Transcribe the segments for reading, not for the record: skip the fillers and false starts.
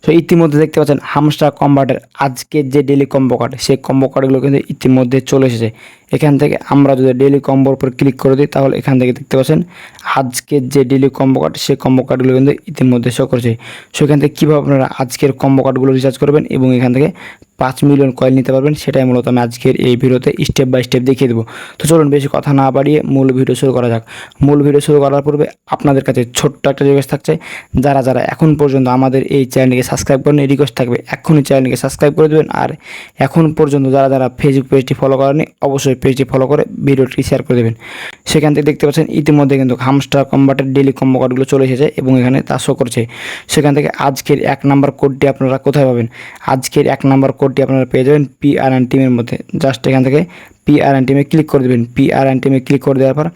তো ইতিমধ্যে দেখতে পাচ্ছেন হামস্টার কম্বাটের আজকের যে ডেলি কম্বো কার্ড, সেই কম্বো কার্ডগুলো কিন্তু ইতিমধ্যে চলে এসেছে। এখান থেকে আমরা যদি ডেলি কম্বোর উপর ক্লিক করে দিই, তাহলে এখান থেকে দেখতে পাচ্ছেন আজকের যে ডেলি কম্বো কার্ড, সেই কম্বো কার্ডগুলো কিন্তু ইতিমধ্যে শো করছে। সেখান থেকে কীভাবে আপনারা আজকের কম্বো কার্ডগুলো রিচার্জ করবেন এবং এখান থেকে 5 মিলিয়ন কয়েন নিতে পারবেন, সেটাই মূলত আমি আজকের এই ভিডিওতে স্টেপ বাই স্টেপ দেখিয়ে দেবো। তো চলুন বেশি কথা না বাড়িয়ে মূল ভিডিও শুরু করা যাক। মূল ভিডিও শুরু করার পূর্বে আপনাদের কাছে ছোট্ট একটা রিকোয়েস্ট থাকছে, যারা যারা এখন পর্যন্ত আমাদের এই চ্যানেলকে সাবস্ক্রাইব করেন, রিকোয়েস্ট থাকবে এখনই চ্যানেলকে সাবস্ক্রাইব করে দেবেন। আর এখন পর্যন্ত যারা যারা ফেসবুক পেজটি ফলো করেনি, অবশ্যই পেজটি ফলো করে ভিডিওটি শেয়ার করে দেবেন। সেখান থেকে দেখতে পাচ্ছেন ইতিমধ্যে কিন্তু হামস্টার কম্বাটের ডেলি কম্বো কার্ডগুলো চলে এসেছে এবং এখানে তা শো করছে। সেখান থেকে আজকের 1 নম্বর কোডটি আপনারা কোথায় পাবেন? আজকের 1 নম্বর কোডটি আপনারা পেয়ে যাবেন PRN টিমের মধ্যে। জাস্ট এখান থেকে PRN টিমে ক্লিক করে দেবেন। PRN টিমে ক্লিক করে দেওয়ার পর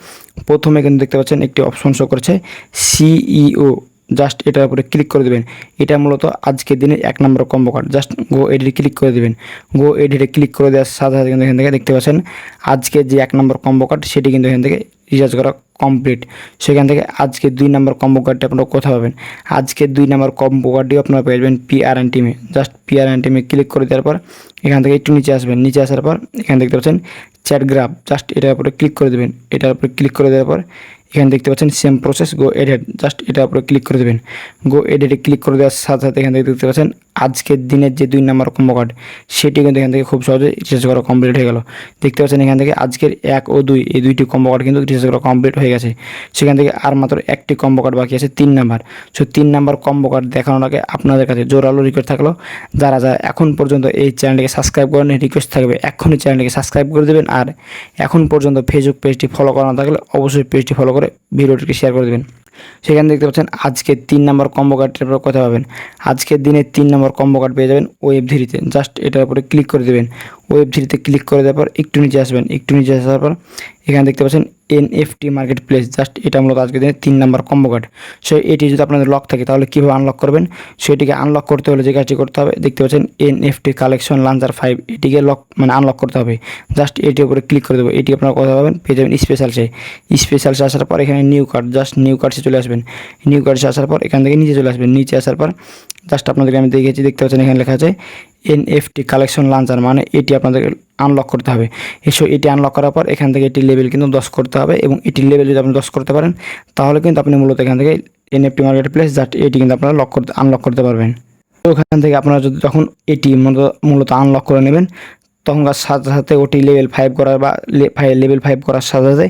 প্রথমে কিন্তু দেখতে পাচ্ছেন একটি অপশন শো করছে CEO। জাস্ট এটার উপরে ক্লিক করে দেবেন। এটা মূলত আজকের দিনের 1 নম্বর কম্বো কার্ড। জাস্ট গো এডিটে ক্লিক করে দেবেন। গো এডিটে ক্লিক করে দেওয়ার সাথে সাথে কিন্তু এখান থেকে দেখতে পাচ্ছেন আজকের যে 1 নম্বর কম্বো কার্ড, সেটি কিন্তু এখান থেকে রিচার্জ করা কমপ্লিট। সেখান থেকে আজকে 2 নম্বর কম্বো কার্ডটি আপনারা কোথায় পাবেন? আজকে 2 নম্বর কম্বো কার্ডটিও আপনারা পেয়ে যাবেন PRN টিমে। জাস্ট PRN টিমে ক্লিক করে দেওয়ার পর এখান থেকে একটু নিচে আসবেন। নিচে আসার পর এখানে দেখতে পাচ্ছেন চ্যাট গ্রাফ। জাস্ট এটার উপরে ক্লিক করে দেবেন। এটার উপরে ক্লিক করে দেওয়ার পর এখানে দেখতে পাচ্ছেন সেম প্রসেস, গো এডিট। জাস্ট এটার উপরে ক্লিক করে দেবেন। গো এডিটে ক্লিক করে দেওয়ার সাথে সাথে এখান থেকে দেখতে পাচ্ছেন আজকের দিনের যে 2 নম্বর কম্বো কার্ড, সেটি কিন্তু এখান থেকে খুব সহজে রিচার্জ করা কমপ্লিট হয়ে গেল। দেখতে পাচ্ছেন এখান থেকে আজকের 1 ও 2 এই দুইটি কম্বো কার্ড কিন্তু রিচার্জ করা কমপ্লিট হয়ে গেছে। সেখান থেকে আর মাত্র একটি কম্বো কার্ড বাকি আছে, 3 number. So 3 number combo card দেখানোর আগে আপনাদের কাছে জোরালো রিকোয়েস্ট থাকলো, যারা যারা এখন পর্যন্ত এই চ্যানেলটিকে সাবস্ক্রাইব করেন, রিকোয়েস্ট থাকবে এখনই চ্যানেলটিকে সাবস্ক্রাইব করে দেবেন। আর এখন পর্যন্ত ফেসবুক পেজটি ফলো করা না থাকলে অবশ্যই পেজটি ফলো করে ভিডিওটিকে শেয়ার করে দেবেন। সেখানে দেখতে পাচ্ছেন আজকে 3 নম্বর কম্বো কার্ডের উপর কথা পাবেন। আজকের দিনে 3 নম্বর কম্বো কার্ড পেয়ে যাবেন ওয়েব3-তে। জাস্ট এটার উপরে ক্লিক করে দেবেন। ওয়েব3-তে ক্লিক করে দেওয়ার পর একটু নিচে আসবেন। একটু নিচে আসার পর এখানে দেখতে পাচ্ছেন NFT মার্কেট প্লেস। জাস্ট এটা মূলত আজকের দিনে 3 নম্বর কম্বো কার্ড। সো এটি যদি আপনাদের লক থাকে, তাহলে কীভাবে আনলক করবেন? সেটিকে আনলক করতে হলে যে কাজটি করতে হবে, দেখতে পাচ্ছেন NFT কালেকশন লঞ্চার 5, এটিকে আনলক করতে হবে। জাস্ট এটির উপরে ক্লিক করে দেবো। এটি আপনারা কোথায় পাবেন? পেয়ে যাবেন স্পেশালসে। স্পেশালসে আসার পর এখানে নিউ কার্ড। জাস্ট নিউ কার্ডসে চলে আসবেন। নিউ কার্ডসে আসার পর এখান থেকে নিচে চলে আসবেন। নিচে আসার পর জাস্ট আপনাদেরকে আমি দেখিয়েছি, দেখতে পাচ্ছেন এখানে লেখা আছে NFT কালেকশন লঞ্চার, মানে এটি আপনাদের আনলক করতে হবে। এসো এটি আনলক করার পর এখান থেকে এটি লেভেল কিন্তু 10 করতে হবে এবং এটির লেভেল যদি আপনি 10 করতে পারেন, তাহলে কিন্তু আপনি মূলত এখান থেকে NFT মার্কেট প্লেস জাস্ট এটি কিন্তু আপনারা আনলক করতে পারবেন। তো ওখান থেকে আপনারা যদি তখন এটি মূলত আনলক করে নেবেন, তখনকার সাথে সাথে ওটি লেভেল 5 করার বা লেভেল 5 করার সাথে সাথে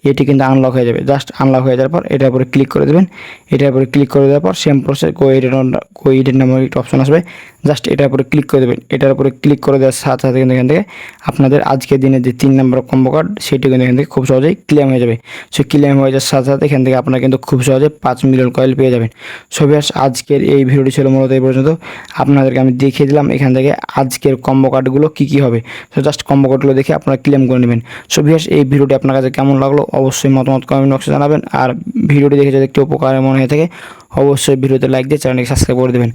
এটি কিন্তু আনলক হয়ে যাবে। জাস্ট আনলক হয়ে যাওয়ার পর এটার উপরে ক্লিক করে দেবেন। এটার উপরে ক্লিক করে দেওয়ার পর সেম প্রসেস গো এডিট নামে একটা অপশন আসবে। জাস্ট এটার উপরে ক্লিক করে দেবেন। এটার উপরে ক্লিক করে দেওয়ার সাথে সাথে কিন্তু এখান থেকে আপনাদের আজকের দিনের যে 3 নম্বর কম্বো কার্ড, সেটি কিন্তু এখান থেকে খুব সহজেই ক্লেম হয়ে যাবে। সো ক্লেম হয়ে যাওয়ার সাথে সাথে এখান থেকে আপনারা কিন্তু খুব সহজে 5 মিলিয়ন কয়েন পেয়ে যাবেন। সো ভিউয়ার্স, আজকের এই ভিডিওটি ছিল মূলত এই পর্যন্ত। আপনাদেরকে আমি দেখিয়ে দিলাম এখান থেকে আজকের কম্বো কার্ডগুলো কী কী হবে। সো জাস্ট কম্বো কার্ডগুলো দেখে আপনারা ক্লেম করে নেবেন। সো ভিউয়ার্স, এই ভিডিওটি আপনার কাছে কেমন লাগলো অবশ্যই মতামত কমেন্ট বক্সে জানাবেন। আর ভিডিওটি দেখে যদি একটু উপকার মনে হয়ে থাকে, অবশ্যই ভিডিওতে লাইক দিয়ে চ্যানেলটি সাবস্ক্রাইব করে দেবেন।